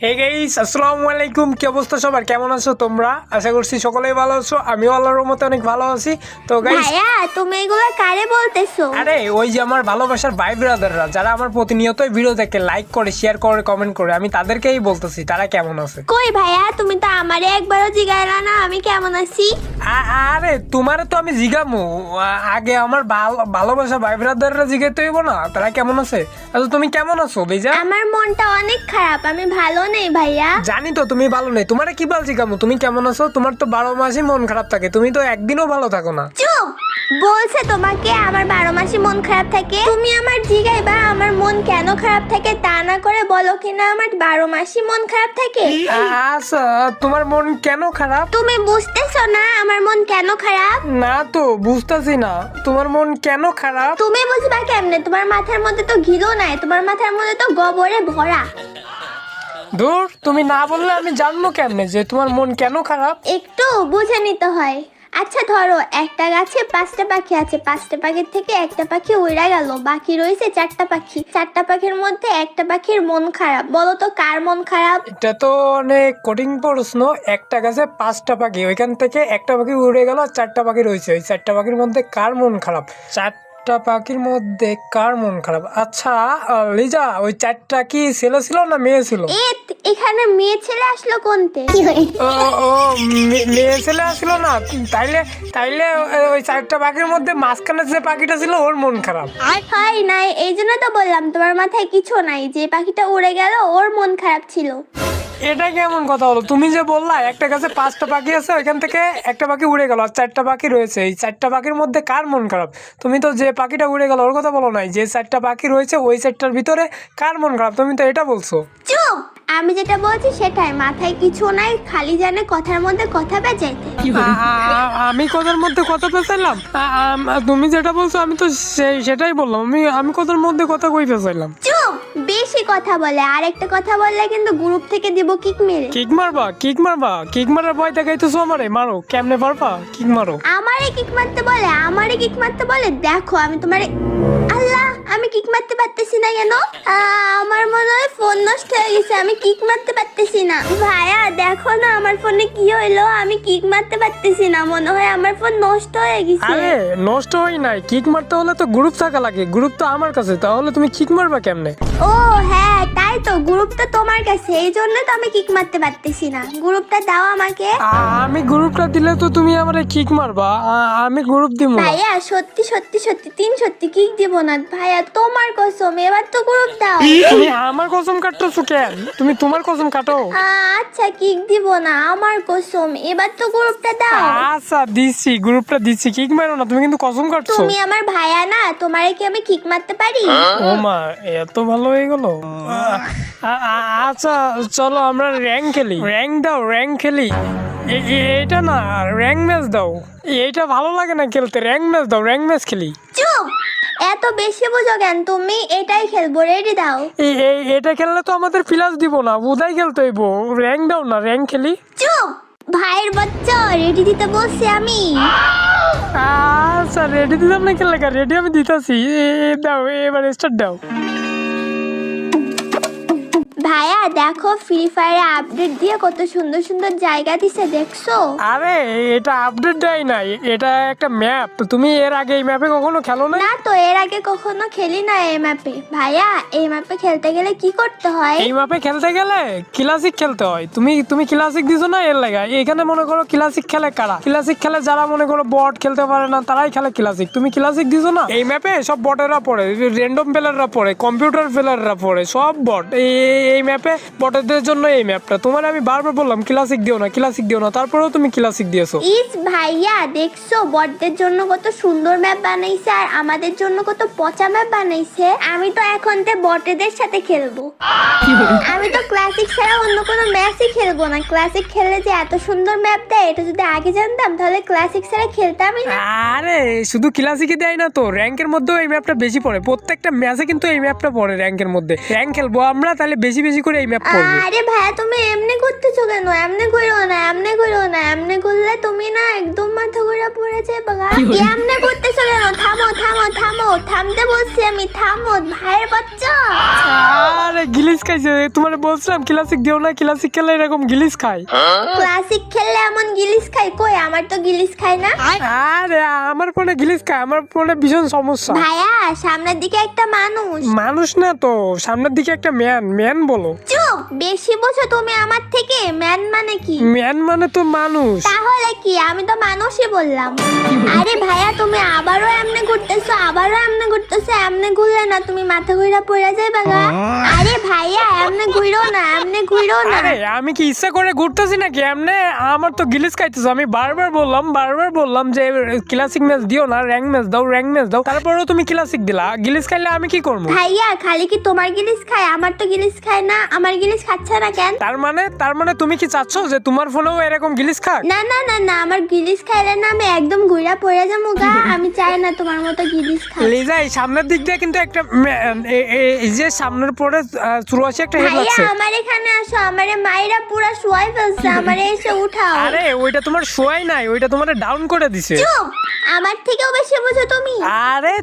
Hey guys, আসসালামু আলাইকুম। কি অবস্থা সবার, কেমন আছো তোমরা? আশা করছি সকলেই ভালো আছো। আমিও আল্লাহর রহমতে অনেক ভালো আছি। তো গাইস, ভাইয়া তুমি এগুলো কারে বলতেছো? আরে ওই যে আমার ভালোবাসার ভাই ব্রাদাররা যারা আমার প্রতিনিয়তই ভিডিও দেখে, লাইক করে, শেয়ার করে, কমেন্ট করে, আমি তাদেরকেই বলতেছি তারা কেমন আছে। কই ভাইয়া, তুমি তো আমারে একবারও জিগাইলা না আমি কেমন আছি। আরে তোমারে তো আমি জিগামু, আগে আমার ভালোবাসা ভাই ব্রাদাররা জিগাইতে হইব না তারা কেমন আছে। আচ্ছা তুমি কেমন আছো বেজা? আমার মনটা অনেক খারাপ, আমি ভালো নেই ভাইয়া। জানি তো তুমি ভালো নেই, তোমারে কি বলছি কামু, তুমি কেমন আছো? তোমার তো 12 মাসই মন খারাপ থাকে, তুমি তো একদিনও ভালো থাকো না। চুপ! বলছে তোমাকে আমার 12 মাসই মন খারাপ থাকে? তুমি আমার জিগাইবা আমার মন কেন খারাপ থাকে, তা না করে বলো কিনা আমার 12 মাসই মন খারাপ থাকে। আচ্ছা তোমার মন কেন খারাপ? তুমি বুঝতেছো না আমার মন কেন খারাপ? না তো বুঝতেছি না তোমার মন কেন খারাপ। তুমি বুঝবা কেমনে? তোমার মাথার মধ্যে তো ঘিলু নাই, তোমার মাথার মধ্যে তো গোবরে ভরা। দূর, তুমি না বললে আমি জানবো কেমনে যে তোমার মন কেন খারাপ? একটু বুঝে নিতে হয়। আচ্ছা ধরো একটা গাছে 5টা পাখি আছে, 5টা পাখির থেকে একটা পাখি উড়া গেল, বাকি রয়েছে 4টা পাখি। 4টা পাখির মধ্যে একটা পাখির মন খারাপ, বলো তো কার মন খারাপ? এটা তো অনেক কঠিন প্রশ্ন। একটা গাছে 5টা পাখি, ওইখান থেকে একটা পাখি উড়ে গেল আর 4টা পাখি রয়েছে, ওই 4টা পাখির মধ্যে কার মন খারাপ? 4টা পাখির মধ্যে কার মন খারাপ? আচ্ছা লিজা, ওই 4টা কি ছেলে ছিল না মেয়ে ছিল? এখানে মেয়ে ছেলে আসলো কোনতে? ও ও মেয়ে ছেলে আসলো না, তাইলে তাইলে ওই 4টা পাখির মধ্যে মাঝখানে যে পাখিটা ছিল ওর মন খারাপ। হয় নাই, এই জন্য তো বললাম তোমার মাথায় কিছু নাই, যে পাখিটা উড়ে গেল ওর মন খারাপ ছিল। এটা কেমন কথা হলো? তুমি যে বললা একটা গাছে 5টা পাখি আছে, ওইখান থেকে একটা পাখি উড়ে গেল আর 4টা পাখি রয়েছে, এই 4টা পাখির মধ্যে কার মন খারাপ? তুমি তো যে পাখিটা উড়ে গেল ওর কথা বলো নাই, যে 4টা পাখি রয়েছে ওই 4টার ভিতরে কার মন খারাপ, তুমি তো এটা বলছো। চুপ! আমি যেটা বলছি সেটাই, মাথায় কিছু নাই, খালি জানে কথার মধ্যে কথা বেজাইতে। আমি কথার মধ্যে কথা পেছাইলাম? তুমি যেটা বলছো আমি তো সেটাই বললাম, আমি কথার মধ্যে কথা কই পেছাইলাম? চুপ! বেশি কথা বলে, আর একটা কথা বললে কিন্তু গ্রুপ থেকে দিব কিক মেরে। কিক মারবা? কিক মারবা? কিক মারার ভয় দেখাইতেছো আমারে? মারো, কেমনে পারবা? কিক মারো। আমারে কিক মারতে বলে, আমারে কিক মারতে বলে। দেখো আমি তোমারে, আল্লাহ আমি কিক মারতে পারতেছি না কেন? আমার মনে হয় ফোন নষ্ট হয়ে গেছে, আমি কিক মারতে পারতেছি না। ভাইয়া দেখো না আমার ফোনে কি হইলো, আমি কিক মারতে পারতেছি না, মনে হয় আমার ফোন নষ্ট হয়ে গেছে। আরে নষ্ট হয় নাই, কিক মারতে হলে তো গ্রুপ থাকা লাগে, গ্রুপ তো আমার কাছে, তাহলে তুমি কিক মারবা কেমনে? ও হ্যাঁ তাই তো, গ্রুপটা তোমার কাছে, এই জন্য তো আমি কিক মারতে পারতেছি না। গ্রুপটা দাও আমাকে। আমি গ্রুপটা দিলে তো তুমি আমারে কিক মারবা, আমি গ্রুপ দিব না। ভাইয়া সত্যি সত্যি সত্যি 3 সত্যি কিক দিব না ভাইয়া, তোমার কসম, এবার তো গ্রুপ দাও। তুমি আমার কসম কাটতেছো কেন? তুমি তোমার কসম কাটো। আচ্ছা কিক দিব না, আমার কসম, এবার তো গ্রুপটা দাও। আচ্ছা দিচ্ছি, গ্রুপটা দিচ্ছি, কিক মারো না, তুমি কিন্তু কসম কাটছো। তুমি আমার ভাইয়া না, তোমারে কি আমি কিক মারতে পারি? ও মা, এত ভালো হয়ে গেল। আচ্ছা চলো আমরা র্যাঙ্ক খেলি, র্যাঙ্ক দাও, র্যাঙ্ক খেলি। এটা না, র্যাঙ্ক ম্যাচ দাও। এইটা ভালো লাগে না খেলতে, র্যাঙ্ক ম্যাচ দাও, র্যাঙ্ক ম্যাচ খেলি। চুপ! এত বেশি বুঝো কেন তুমি? এটাই খেলবো, রেডি দাও। এটা খেললে তো আমাদের প্লাস দিব না, উদাই খেলতে হইব। র্যাঙ্ক দাও না, র্যাঙ্ক খেলি। চুপ! ভাইয়ের বাচ্চা রেডি দিতে বলছি আমি। আচ্ছা রেডি দিলাম না, খেলে রেডি আমি দিতেছি। দাও, এবার স্টার্ট দাও। ভাইয়া দেখো ফ্রি ফায়ারে আপডেট দিয়ে কত সুন্দর সুন্দর জায়গা দিছে, দেখছো? আরে এটা আপডেট দেয় নাই, এটা একটা ম্যাপ। তুমি এর আগে এই ম্যাপে কখনো খেলো না? না তো, এর আগে কখনো খেলি না এই ম্যাপে। ভাইয়া এই ম্যাপে খেলতে গেলে কি করতে হয়? এই ম্যাপে খেলতে গেলে ক্লাসিক খেলতে হয়। তুমি ক্লাসিক দিছো না, এর লাগা এখানে মনে করো ক্লাসিক খেলে কারা? ক্লাসিক খেলে যারা মনে করো বট খেলতে পারে না তারাই খেলে ক্লাসিক। তুমি ক্লাসিক দিছো না। এই ম্যাপে সব বটেরা পড়ে, র্যান্ডম প্লেয়াররা পড়ে, কম্পিউটার প্লেয়াররা পড়ে, সব বট। এই ম্যাপে বটদের জন্য এই ম্যাপটা। তোমার আমি বারবার বললাম ক্লাসিক দিও না, ক্লাসিক দিও না, তারপরেও তুমি ক্লাসিক দিয়েছো। ইস ভাইয়া দেখছো বটদের জন্য কত সুন্দর ম্যাপ বানাইছে আর আমাদের জন্য কত পচা ম্যাপ বানাইছে। আমি তো এখন বটেদের সাথে খেলবো। আমি তো ক্লাসিক ছাড়া অন্য কোনো ম্যাচই খেলবো না। ক্লাসিক খেললে যে এত সুন্দর ম্যাপ দেয়, এটা যদি আগে জানতাম তাহলে ক্লাসিক ছাড়া খেলতামই না। আরে শুধু ক্লাসিকই দেয় না তো, র্যাঙ্কের মধ্যেও এই ম্যাপটা বেশি পড়ে। প্রত্যেকটা ম্যাচে কিন্তু এই ম্যাপটা পড়ে র্যাঙ্কের মধ্যে। র্যাঙ্ক খেলবো আমরা, তাহলে বেশি বেশি করে এই ম্যাপ করবে। আরে ভাইয়া তুমি এমনি করতেছো কেন? এমনি করো না, এমনি করো না, এমনি করলে তুমি না একদম মাথা ঘুরে পড়ে যাবে। এমনি করতেছো কেন? থামো থামো থামো, থামতে বলছি আমি, থামো ভাইয়ের বাচ্চা। আরে গিলিস খাইছে, তোমার বলছিলাম ক্লাসিক দিও না, ক্লাসিক খেলে এরকম গিলিস খায়। ক্লাসিক খেললে এমন গিলিস খাই? কই, আমার তো গিলিস খাই না। আরে আমার ফোনে গিলিস খায়, আমার ফোনে ভীষণ সমস্যা। ভাইয়া সামনের দিকে একটা মানুষ। মানুষ না তো, সামনের দিকে একটা ম্যান। ম্যান বলো। চুপ, বেশি বোঝো তুমি আমার থেকে। ম্যান মানে কি? ম্যান মানে তো মানুষ। তাহলে কি? আমি তো মানুষই বললাম। আরে ভাইয়া তুমি আবারও এমনি ঘুরতেছো, আবারও এমনি ঘুরতেছো। এমনি ঘুরলে না তুমি মাথা ঘুরে পড়ে যাবে গা। আরে ভাইয়া এমনি ঘুরো না, এমনি ঘুরো না। আরে আমি কি ইচ্ছা করে ঘুরতেছি নাকি এমনে? আমার তো গিলিস খাইতেছে। আমি বারবার বললাম যে ক্লাসিক ম্যাচ দিও না, র্যাঙ্ক ম্যাচ দাও, র্যাঙ্ক ম্যাচ দাও। তারপরেও তুমি ক্লাসিক দিলা। গিলিস খাইলে আমি কি করবো? ভাইয়া খালি কি তোমার গিলিস খায়? আমার তো গিলিস খায় না। আমার গিলিস খাচ্ছে না কেন? তার মানে তুমি কি চাচ্ছ যে তোমার ফোনেও এরকম গিলিস খাক? না না না না, আমার গিলিস খাইলে না আমি একদম ঘুরা পড়ে যাবো গা। আমি চাই না তোমার মতো গিলিস খাই। লিজা এই সামনের দিক দিয়ে কিন্তু একটা এই যে সামনের পরে চুরাশি একটা হেড ভাইয়া লাগছে। আমার এখানে আসো, আমারে মাইরা পুরা শোয়াই ফেলছে, আমারে এসে উঠাও। আরে ওইটা তোমার শোয়াই নাই, ওইটা তোমার ডাউন করে দিছে। চুপ, আমার থেকেও বেশি বুঝো তুমি। আরে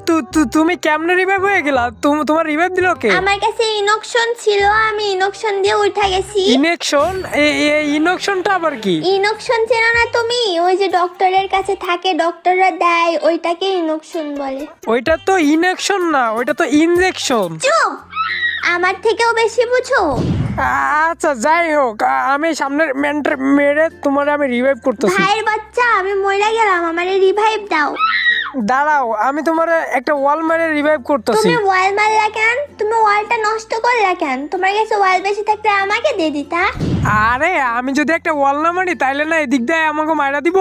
তুমি কেমনে রিভাইভ হয়ে গেলা? তোমার রিভাইভ দিল কে? আমার কাছে ইনকশন ছিল, আমি ইনকশন দিয়ে উঠা গেছি। ইনজেকশন? এই ইনজেকশনটা আবার কি? ইনকশন চেনো না তুমি? ওই যে ডক্টরের কাছে থাকে, ডক্টররা দেয়, ওইটাকে ইনকশন বলে। ওইটা তো ইনজেকশন না, ওইটা তো ইনজেকশন। চুপ, আমার থেকেও বেশি বুঝো। আচ্ছা যাই হোক, আমি সামনের ম্যানটা মেরে তোমার আমি রিভাইভ করতেছি। ভাইয়ের বাচ্চা আমি মরে গেলাম, আমারে রিভাইভ দাও। দাঁড়াও, আমি তোমার একটা ওয়াল মেরে রিভাইভ করতেছি। তুমি ওয়াল মারলা কেন? তুমি ওয়ালটা নষ্ট করলা কেন? তোমার কাছে ওয়াল বেশি থাকলে আমাকে দিয়ে দিতা। আরে আমি যদি একটা ওয়াল না মারি তাইলে না এদিক দিয়ে আমাকে মারা দিব।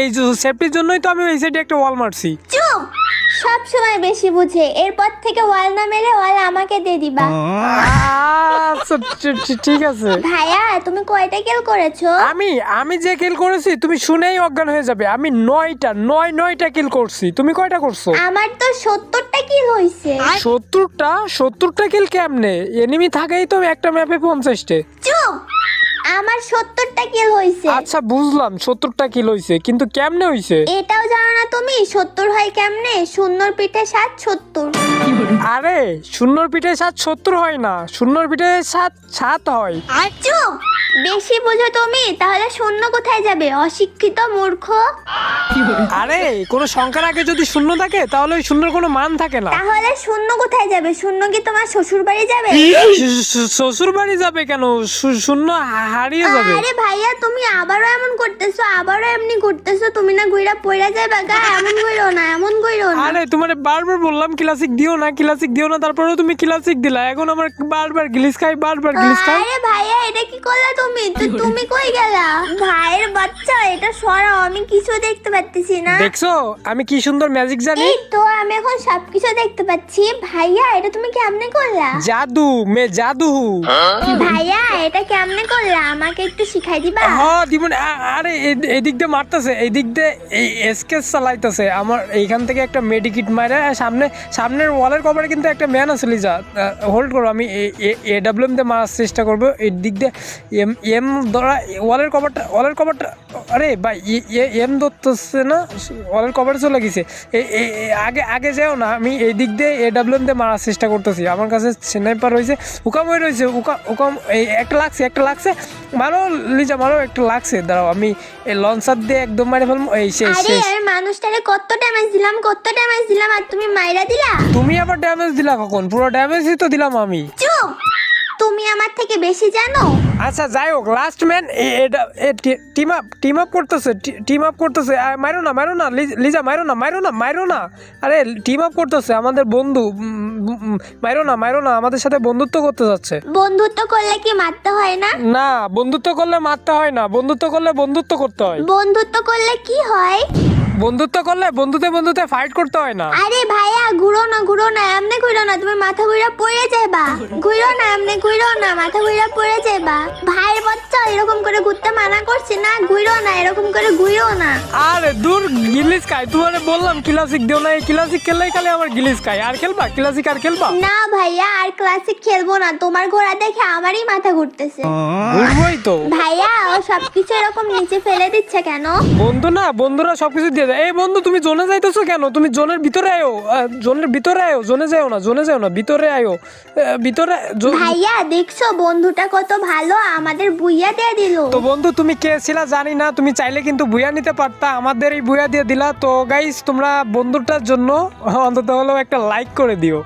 এই সেফটির জন্যই তো আমি এই সাইডে একটা ওয়াল মারছি। চুপ, সব সময় বেশি বুঝে। এরপর থেকে ওয়াল না মেরে ওয়াল আমাকে দিয়ে দিবা। আচ্ছা ঠিক আছে। ভাইয়া তুমি কয়টা কিল করেছো? আমি যে কিল করেছি তুমি শুনেই অজ্ঞান হয়ে যাবে। আমি 9টা কিল করছি। তুমি কয়টা করছো? আমার তো 70টা কিল হইছে। 70টা কিল কেমনে? এনিমি থাকেই তো একটা ম্যাপে 50টে। চুপ, আমার 70টা কিল হইছে। আচ্ছা বুঝলাম 70টা কিল হইছে, কিন্তু কেমনে হইছে? এটাও জানো না তুমি 70 হয় কেমনে? শূন্যর পিঠে 7 70। আরে শূন্যর পিঠে 7 70 হয় না, শূন্যর পিঠে 7 হয়। চুপ, বেশি বুঝো তুমি। তাহলে শূন্য কোথায় যাবে? অশিক্ষিত মূর্খ। আরে কোন সংখ্যার আগে যদি শূন্য থাকে তাহলে ওই শূন্যের কোনো মান থাকে না। তাহলে শূন্য কোথায় যাবে? শূন্য কি তোমার শ্বশুর বাড়ি যাবে? শ্বশুর বাড়ি যাবে কেন? শূন্য হারিয়ে যাবে। আরে ভাইয়া তুমি আবারও এমন করতেছো, আবারও এমনি করতেছো। তুমি না ঘুরা পড়া যাবে গা। এমন কইরো না, এমন কইরো না। আরে তোমারে বারবার বললাম ক্লাসিক দিও না, ক্লাসিক দিও না, তারপরেও তুমি ক্লাসিক দিলা। এখন আমার বারবার গিলিস খাই। আরে ভাইয়া এটা কি করলা তুমি? তুমি কই গেলা? ভাইয়ের বাচ্চা এটা সরাও, আমি কিছু দেখতে পাচ্ছি না। দেখছো আমি কি সুন্দর ম্যাজিক জানি? এই তো আমি এখন সবকিছু দেখতে পাচ্ছি। ভাইয়া এটা তুমি কেমনে করলা? জাদু জাদু। ভাইয়া এটা কেমনে করলা? আমাকে একটু শিখাই দিবা? হ্যাঁ দিব না। আরে এদিক দিয়ে মারতেছে, এদিক দিয়ে এই এসকেস চালাইতেছে। আমার এইখান থেকে একটা মেডিকিট মারে সামনের ওয়ালের কভারে কিন্তু একটা ম্যান আছে। লিজা হোল্ড করো, আমি AWM দিয়ে মারার চেষ্টা করবো। এই দিক দিয়ে এম ধরা ওয়ালের কভারটা। আরে ভাই এম ধরতেছে না, ওয়ালের কভারে চলে গেছে। আগে যাও না, আমি এই দিক দিয়ে AWM দিয়ে মারার চেষ্টা করতেছি। আমার কাছে স্নাইপার রয়েছে, উকাম হয়ে রয়েছে। উকাম এই একটা লাগছে। মারো লিজা মারো, একটা লাগছে। দাঁড়াও আমি এই লঞ্চার দিয়ে একদম মারে ফেলবো। এই শেষ। আরে আমি মানুষটারে কত ড্যামেজ দিলাম আর তুমি মাইরা দিলা। তুমি আবার ড্যামেজ দিলা কখন? পুরো ড্যামেজই তো দিলাম আমি। চুপ, তুমি আমার থেকে বেশি জানো। আচ্ছা যাই হোক, লাস্ট ম্যান টিম আপ করতেছে। মারো না লিজা, মারো না। আরে টিম আপ করতেছে আমাদের বন্ধু। মারো না, আমাদের সাথে বন্ধুত্ব করতে যাচ্ছে। বন্ধুত্ব করলে কি মারতে হয় না? না, বন্ধুত্ব করলে মারতে হয় না, বন্ধুত্ব করলে বন্ধুত্ব করতে হয়। বন্ধুত্ব করলে কি হয়? বন্ধুত্ব করলে বন্ধুতে ফাইট করতে হয় না। আরে ভাইয়া ঘুরো না, এমনি ঘুরো না, তুমি মাথা ঘুরা পড়ে যাবা। ঘুরো না, এমনি ঘুরো না, মাথা ঘুরা পড়ে যাবা। ভাইয়ের বাচ্চা, এরকম করে ঘুরতে মানা করছি না, ঘুরো না, এরকম করে ঘুরো না। আরে দূর গিলিস খাই, তোমারে বললাম ক্লাসিক দিও না, এই ক্লাসিক খেললেই খালি আমার গিলিস খাই। আর খেলবা ক্লাসিক, আর খেলবা? না ভাইয়া, আর ক্লাসিক খেলবো না, তোমার ঘোড়া দেখে আমারই মাথা ঘুরতেছে। ঘুরবই তো। ভাইয়া ও সবকিছু এরকম নিচে ফেলে দিচ্ছে কেন? বন্ধু না, বন্ধুরা সবকিছু দিয়ে দেয়। এই বন্ধু তুমি জোনে যাইতেছো কেন? তুমি জোনের ভিতরে আয়ো, জোনের ভিতরে আয়ো, জোনে যাও না, জোনে যাও না, ভিতরে আয়ো, ভিতরে ভাইয়া দেখছো বন্ধুটা কত ভালো, আমাদের বুইয়া দিয়ে দিল। তো বন্ধু তুমি কে ছিলা জানি না, তুমি চাইলে কিন্তু বুয়া নিতে পারতা, আমাদের এই বুয়া দিয়ে দিলা। তো গাইস তোমরা বন্ধুটার জন্য অন্তত হলেও একটা লাইক করে দিও।